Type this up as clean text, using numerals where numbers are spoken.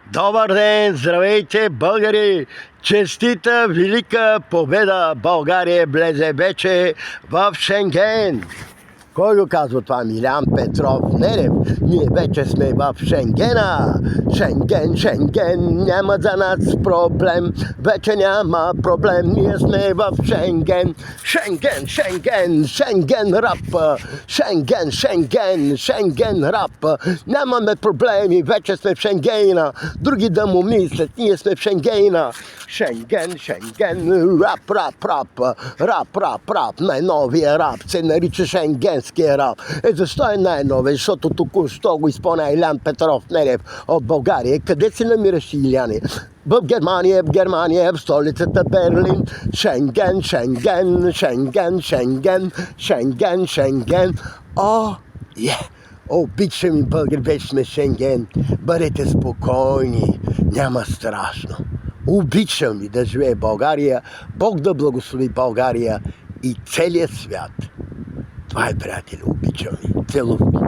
Добър ден! Здравейте, българи! Честита велика победа! България влезе вече в Шенген! Кой го казва това? Милян Петров? Не. Ние вече сме в Шенгена. Шенген, няма за нас проблем. Вече няма проблем, ние сме в Шенген. Шенген рап. Шенген рап. Нямаме проблеми, вече сме в Шенгена. Други да му мислят, ние сме в Шенгена. Шенген, рап. Най-новия рап се нарича шенгенския рап. Защо е най-новия? Защото току-що го изпълня Илян Петров Ненев от България. Къде се намираш, Иляне? В Германия, в столицата Берлин. Шенген. Обичам и българи, вече сме Шенген. Бъдете спокойни, няма страшно. Обичам ви да живее България, Бог да благослови България и целият свят. Това е, приятели, обичам ви. Целувки.